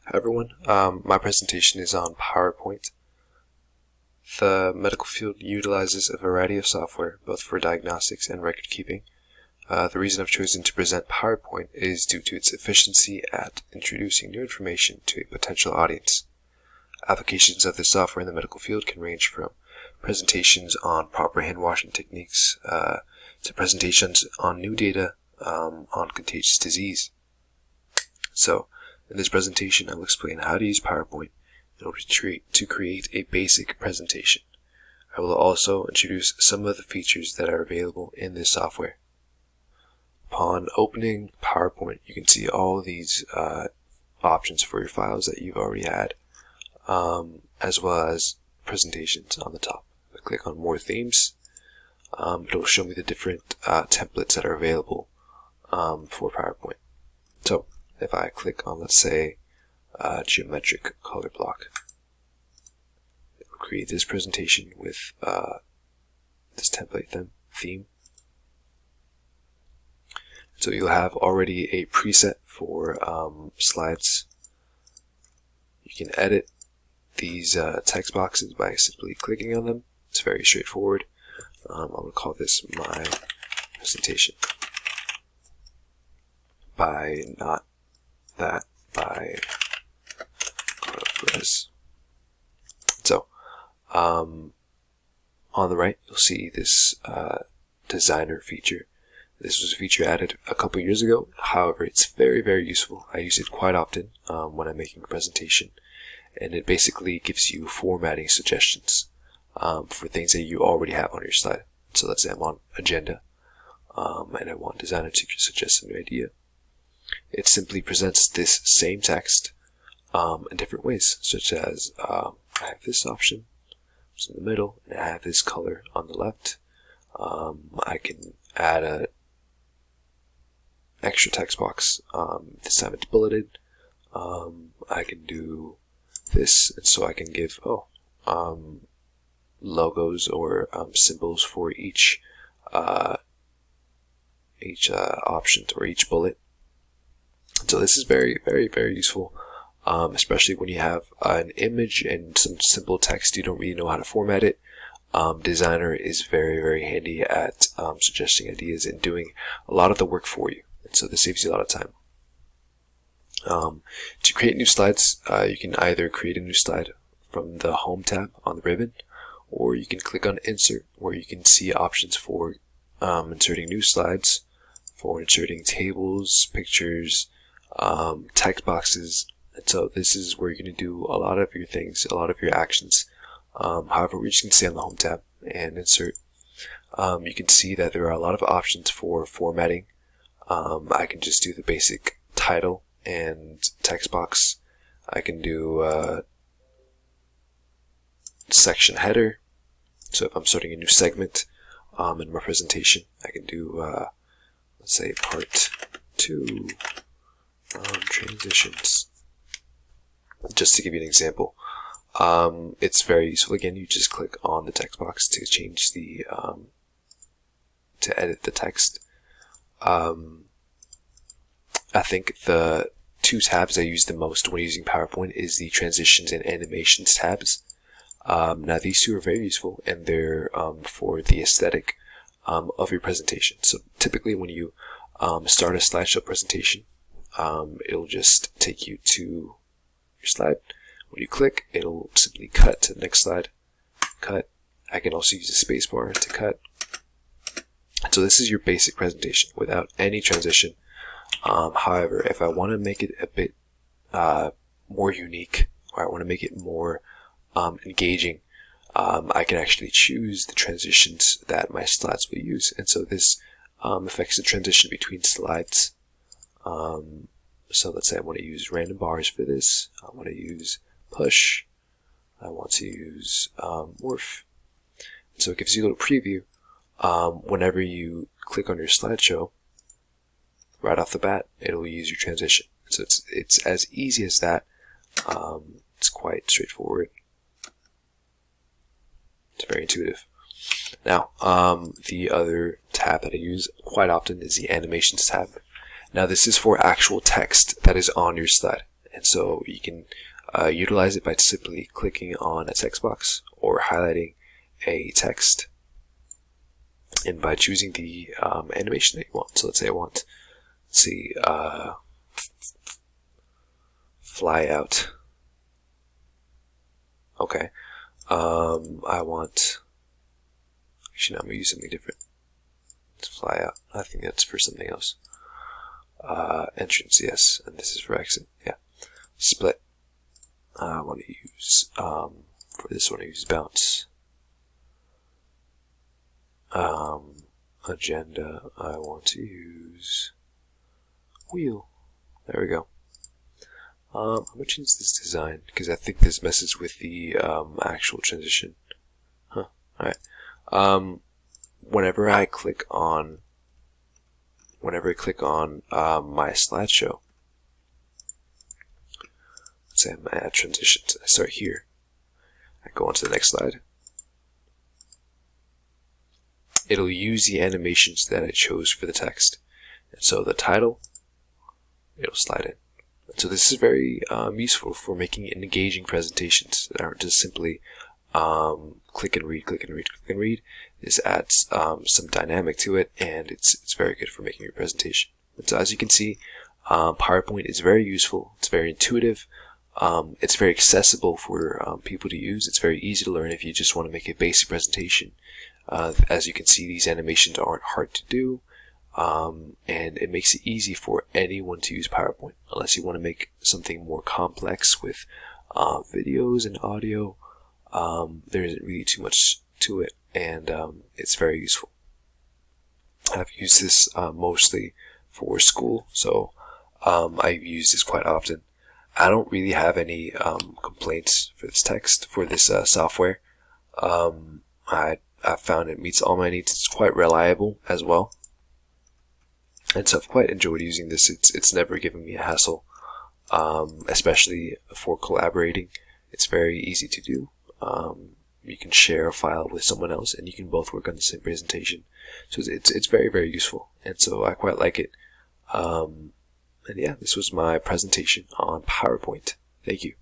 Hi everyone, my presentation is on PowerPoint. The medical field utilizes a variety of software, both for diagnostics and record keeping. The reason I've chosen to present PowerPoint is due to its efficiency at introducing new information to a potential audience. Applications of this software in the medical field can range from presentations on proper hand washing techniques to presentations on new data on contagious disease. So, in this presentation, I will explain how to use PowerPoint in order to create a basic presentation. I will also introduce some of the features that are available in this software. Upon opening PowerPoint, you can see all of these options for your files that you've already had, as well as presentations on the top. If I click on More Themes, it'll show me the different templates that are available for PowerPoint. So, if I click on, let's say, geometric color block, it will create this presentation with this template theme. So you'll have already a preset for slides. You can edit these text boxes by simply clicking on them. It's very straightforward. I'm going to call this my presentation by not that by Res. So, on the right, you'll see this designer feature. This was a feature added a couple years ago. However, it's very, very useful. I use it quite often when I'm making a presentation, and it basically gives you formatting suggestions for things that you already have on your slide. So let's say I'm on agenda, and I want designer to suggest a new idea. It simply presents this same text in different ways, such as I have this option, it's in the middle, and I have this color on the left. I can add a extra text box. This time it's bulleted. I can do this, and so I can give logos or symbols for each option or each bullet. So this is very, very, very useful, especially when you have an image and some simple text, you don't really know how to format it. Designer is very, very handy at suggesting ideas and doing a lot of the work for you. And so this saves you a lot of time. To create new slides, you can either create a new slide from the Home tab on the ribbon, or you can click on Insert, where you can see options for inserting new slides, for inserting tables, pictures, text boxes. And so this is where you're going to do a lot of your things, a lot of your actions. However, we just can stay on the Home tab and Insert. You can see that there are a lot of options for formatting. I can just do the basic title and text box. I can do section header. So if I'm starting a new segment in my presentation, I can do, let's say, part 2 transitions. Just to give you an example. It's very useful. Again, you just click on the text box to change the to edit the text. I think the two tabs I use the most when using PowerPoint is the transitions and animations tabs. Now these two are very useful, and they're for the aesthetic of your presentation. So typically when you start a slideshow presentation, it'll just take you to your slide. When you click, it'll simply cut to the next slide. Cut. I can also use a spacebar to cut. So this is your basic presentation without any transition. However, if I want to make it a bit more unique, or I want to make it more engaging, I can actually choose the transitions that my slides will use. And so this affects the transition between slides. So let's say I want to use random bars for this. I want to use push. I want to use morph. So it gives you a little preview. Whenever you click on your slideshow, right off the bat, it'll use your transition. So it's as easy as that. It's quite straightforward. It's very intuitive. Now, the other tab that I use quite often is the Animations tab. Now, this is for actual text that is on your slide. And so you can utilize it by simply clicking on a text box or highlighting a text, and by choosing the animation that you want. So let's say I want, let's see, fly out. Okay. I want, actually no, I'm going to use something different. Let's fly out. I think that's for something else. Entrance, yes, and this is for exit, yeah. Split. I want to use, for this one I use bounce. Agenda, I want to use wheel. There we go. I'm going to change this design because I think this messes with the actual transition. Huh. Alright. Whenever I click on my slideshow, let's say I'm at transitions, I start here. I go on to the next slide. It'll use the animations that I chose for the text. And so the title, it'll slide in. And so this is very useful for making engaging presentations that aren't just simply click and read, click and read, click and read. This adds some dynamic to it, and it's very good for making your presentation. And so as you can see, PowerPoint is very useful. It's very intuitive. It's very accessible for people to use. It's very easy to learn if you just want to make a basic presentation. As you can see, these animations aren't hard to do, and it makes it easy for anyone to use PowerPoint, unless you want to make something more complex with videos and audio. There isn't really too much to it, and it's very useful. I've used this mostly for school, so I use this quite often. I don't really have any complaints for this software. I've found it meets all my needs. It's quite reliable as well, and so I've quite enjoyed using this. It's never given me a hassle, especially for collaborating. It's very easy to do. You can share a file with someone else, and you can both work on the same presentation. So it's very, very useful, and so I quite like it. And yeah, this was my presentation on PowerPoint. Thank you.